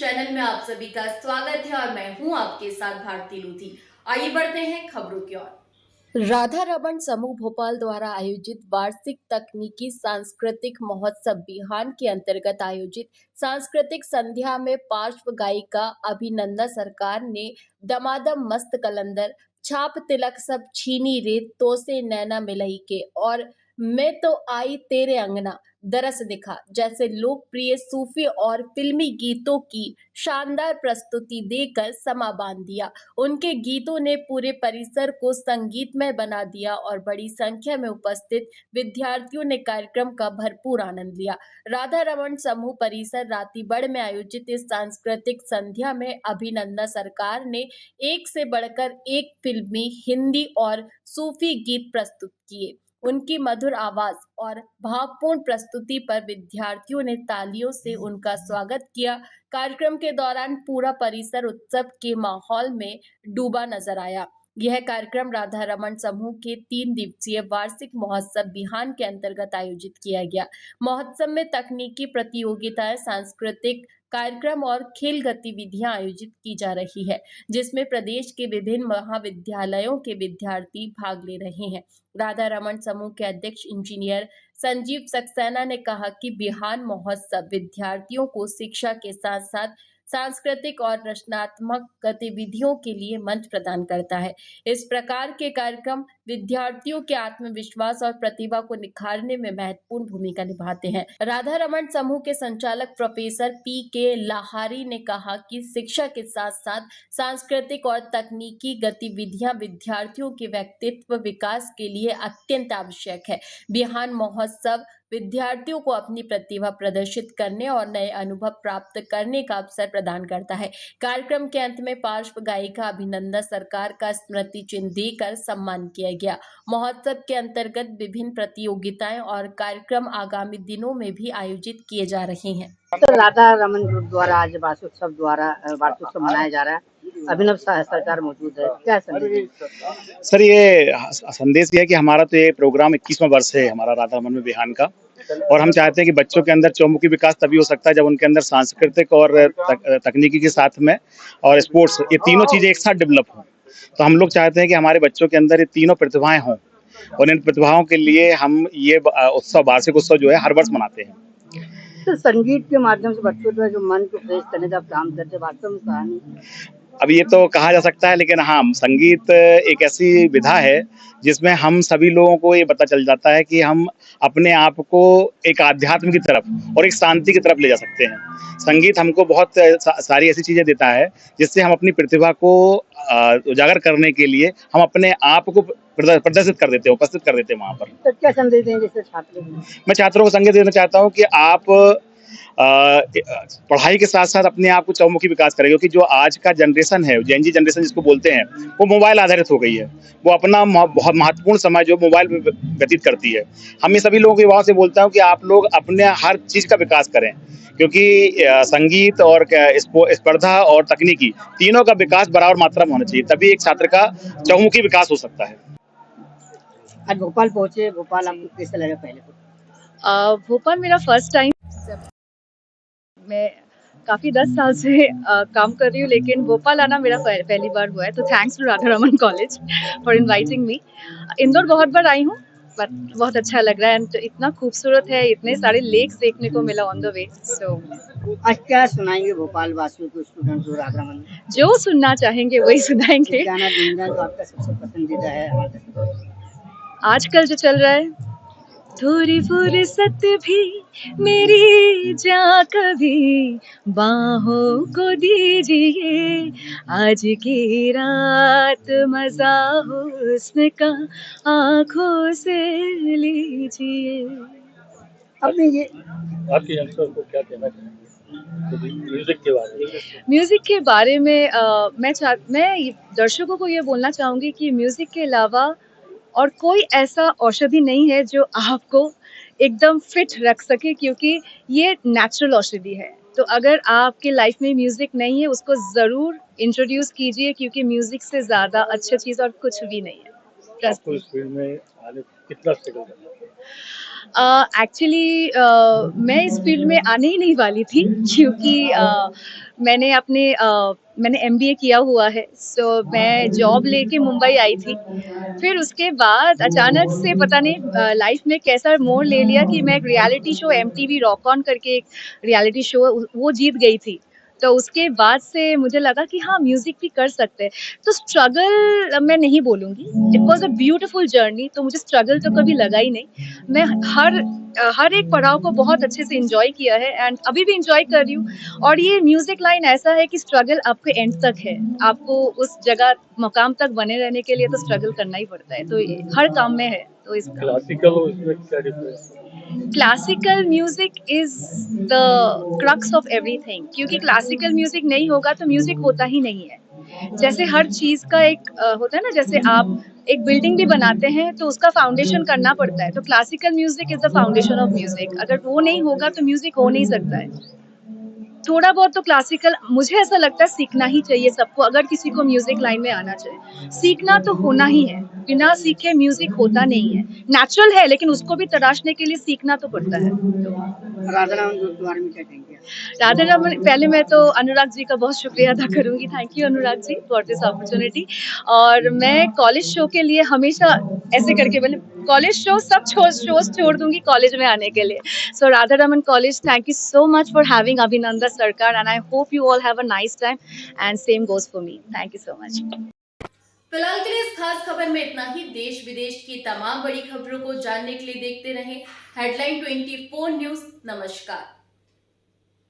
Channel में आप सभी का स्वागत है और मैं हूं आपके साथ भारती लूथी। आइए बढ़ते हैं खबरों की ओर। राधा रमन समूह भोपाल द्वारा आयोजित वार्षिक तकनीकी सांस्कृतिक महोत्सव बिहान के अंतर्गत आयोजित सांस्कृतिक संध्या में पार्श्व गायिका अभिनंदा सरकार ने दमादम मस्त कलंदर छाप तिलक सब छीनी रे तो से नैना मिलई के और मैं तो आई तेरे अंगना दरस दिखा जैसे लोकप्रिय सूफी और फिल्मी गीतों की शानदार प्रस्तुति देकर समा बांध दिया। उनके गीतों ने पूरे परिसर को संगीतमय बना दिया और बड़ी संख्या में उपस्थित विद्यार्थियों ने कार्यक्रम का भरपूर आनंद लिया। राधा रमन समूह परिसर रातीबड़ में आयोजित इस सांस्कृतिक संध्या में अभिनंदा सरकार ने एक से बढ़कर एक फिल्मी हिंदी और सूफी गीत प्रस्तुत किए। उनकी मधुर आवाज और भावपूर्ण प्रस्तुति पर विद्यार्थियों ने तालियों से उनका स्वागत किया। कार्यक्रम के दौरान पूरा परिसर उत्सव के माहौल में डूबा नजर आया। यह कार्यक्रम राधा रमन समूह के 3 दिवसीय वार्षिक महोत्सव बिहान के अंतर्गत आयोजित किया गया। महोत्सव में तकनीकी प्रतियोगिताएं, सांस्कृतिक कार्यक्रम और खेल गतिविधियां आयोजित की जा रही है, जिसमें प्रदेश के विभिन्न महाविद्यालयों के विद्यार्थी भाग ले रहे हैं। राधा रमन समूह के अध्यक्ष इंजीनियर संजीव सक्सेना ने कहा कि बिहान महोत्सव विद्यार्थियों को शिक्षा के साथ साथ सांस्कृतिक और रचनात्मक गतिविधियों के लिए मंच प्रदान करता है। इस प्रकार के कार्यक्रम विद्यार्थियों के आत्मविश्वास और प्रतिभा को निखारने में महत्वपूर्ण भूमिका निभाते हैं। राधा रमन समूह के संचालक प्रोफेसर पी.के. लाहारी ने कहा कि शिक्षा के साथ साथ सांस्कृतिक और तकनीकी गतिविधियां विद्यार्थियों के व्यक्तित्व विकास के लिए अत्यंत आवश्यक है। बिहान महोत्सव विद्यार्थियों को अपनी प्रतिभा प्रदर्शित करने और नए अनुभव प्राप्त करने का अवसर प्रदान करता है। कार्यक्रम के अंत में पार्श्व गायिका अभिनंदा सरकार का स्मृति चिन्ह देकर सम्मान किया गया। महोत्सव के अंतर्गत विभिन्न प्रतियोगिताएं और कार्यक्रम आगामी दिनों में भी आयोजित किए जा रहे हैं। तो राधा रमन ग्रुप द्वारा आज वार्षिकोत्सव मनाया जा रहा है। अभिनव सरकार मौजूद है, क्या संदेश? सर, ये संदेश ये है कि हमारा तो ये प्रोग्राम 21वां वर्ष है हमारा राधा रमन में बिहान का, और हम चाहते हैं कि बच्चों के अंदर चौमुखी विकास तभी हो सकता है जब उनके अंदर सांस्कृतिक और तकनीकी के साथ में और स्पोर्ट्स, ये तीनों चीजें एक साथ डेवलप हों। तो हम लोग चाहते हैं कि हमारे बच्चों के अंदर ये तीनों प्रतिभाएं हों, और इन प्रतिभाओं के लिए हम ये वार्षिक उत्सव जो है हर वर्ष मनाते हैं। तो संगीत के माध्यम से बच्चों का जो मन को फ्रेश करने का काम करते, वास्तव में कहानी अब ये तो कहा जा सकता है, लेकिन हाँ, संगीत एक ऐसी विधा है जिसमें हम सभी लोगों को ये पता चल जाता है कि हम अपने आप को एक आध्यात्म की तरफ और एक शांति की तरफ ले जा सकते हैं। संगीत हमको बहुत सारी ऐसी चीजें देता है जिससे हम अपनी प्रतिभा को उजागर करने के लिए हम अपने आप को प्रदर्शित कर देते हैं, उपस्थित कर देते हैं वहाँ पर। तो क्या संदेश देंगे जैसे छात्रों को? मैं छात्रों को संदेश देना चाहता हूँ कि आप पढ़ाई के साथ साथ अपने आप को चौमुखी विकास करें, क्योंकि जो आज का जनरेशन है, जेन जी जनरेशन जिसको बोलते हैं, वो मोबाइल आधारित हो गई है। वो अपना बहुत महत्वपूर्ण समय जो मोबाइल में व्यतीत करती है। हम ये सभी लोगों के युवाओं से बोलता हूँ कि आप लोग अपने हर चीज़ का विकास करें, क्योंकि संगीत और स्पर्धा और तकनीकी तीनों का विकास बराबर मात्रा में होना चाहिए, तभी एक छात्र का चौमुखी विकास हो सकता है। आज भोपाल पहुंचे, भोपाल आपको कैसा लगा? पहले भोपाल मेरा फर्स्ट टाइम, मैं काफ़ी 10 साल से काम कर रही हूँ, लेकिन भोपाल आना मेरा पहली बार हुआ है। तो thanks to Radha Raman college for inviting me. Indore बहुत बार आई हूँ, बट बहुत अच्छा लग रहा है। एंड इतना खूबसूरत है, इतने सारे लेक्स देखने को मिला ऑन द वे। सो आज क्या सुनाएंगे भोपाल वासियों को, स्टूडेंट को राधा रमन? जो सुनना चाहेंगे वही सुनाएंगे। गाना गुनगुना जो आपका सबसे पसंदीदा है आजकल जो चल रहा है, थोड़ी फुर्सत भी मेरी जा कभी बाहों को दीजिए, आज की रात मजा हुस्न का आंखों से लीजिए। आपने ये आपके यंगस्टर को क्या कहना चाहेंगे म्यूजिक के बारे में? म्यूजिक के बारे में मैं दर्शकों को ये बोलना चाहूँगी कि म्यूजिक के अलावा और कोई ऐसा औषधि नहीं है जो आपको एकदम फिट रख सके, क्योंकि ये नेचुरल औषधि है। तो अगर आपके लाइफ में म्यूजिक नहीं है, उसको ज़रूर इंट्रोड्यूस कीजिए, क्योंकि म्यूजिक से ज़्यादा अच्छी चीज़ और कुछ भी नहीं है। आपको इस फील्ड में आने कितना स्ट्रगल करना? एक्चुअली मैं इस फील्ड में आने ही नहीं वाली थी क्योंकि मैंने एमबीए किया हुआ है, सो मैं जॉब लेके मुंबई आई थी। फिर उसके बाद अचानक से पता नहीं लाइफ में कैसा मोड़ ले लिया कि मैं एक reality show MTV rock on करके एक रियलिटी शो वो जीत गई थी। तो उसके बाद से मुझे लगा कि हाँ, म्यूजिक भी कर सकते हैं। तो स्ट्रगल मैं नहीं बोलूँगी, it was a beautiful journey, तो मुझे स्ट्रगल तो कभी लगा ही नहीं। मैं हर एक पड़ाव को बहुत अच्छे से एंजॉय किया है एंड अभी भी एंजॉय कर रही हूँ। और ये म्यूजिक लाइन ऐसा है कि स्ट्रगल आपके एंड तक है, आपको उस जगह मुकाम तक बने रहने के लिए तो स्ट्रगल करना ही पड़ता है, तो ये हर काम में है। तो इस क्लासिकल और इसमें क्या डिफरेंस है? Classical music is the crux of everything, क्योंकि क्लासिकल म्यूजिक नहीं होगा तो म्यूजिक होता ही नहीं है। जैसे हर चीज का एक होता है ना, जैसे आप एक बिल्डिंग भी बनाते हैं तो उसका फाउंडेशन करना पड़ता है, तो classical music is the foundation of music. अगर वो नहीं होगा तो म्यूजिक हो नहीं सकता है। थोड़ा बहुत तो क्लासिकल मुझे ऐसा लगता है सीखना ही चाहिए सबको, अगर किसी को म्यूजिक लाइन में आना चाहिए। सीखना तो होना ही है, बिना सीखे म्यूजिक होता नहीं है। नेचुरल है लेकिन उसको भी तराशने के लिए सीखना तो पड़ता है। राधा रमन ग्रुप के बारे में क्या कहेंगे? राधा रमन, पहले मैं तो अनुराग जी का बहुत शुक्रिया अदा करूंगी। Thank you Anurag ji for this opportunity. और मैं कॉलेज शो के लिए हमेशा ऐसे करके मैंने कॉलेज शो सब शोज छोड़ दूंगी कॉलेज में आने के लिए। So Radha Raman college, thank you so much for having Abhinandan Sarkar and I hope you all have a nice time and same goes for me. Thank you so much. फिलहाल के लिए इस खास खबर में इतना ही। देश विदेश की तमाम बड़ी खबरों को जानने के लिए देखते रहें हेडलाइन 24 न्यूज। नमस्कार।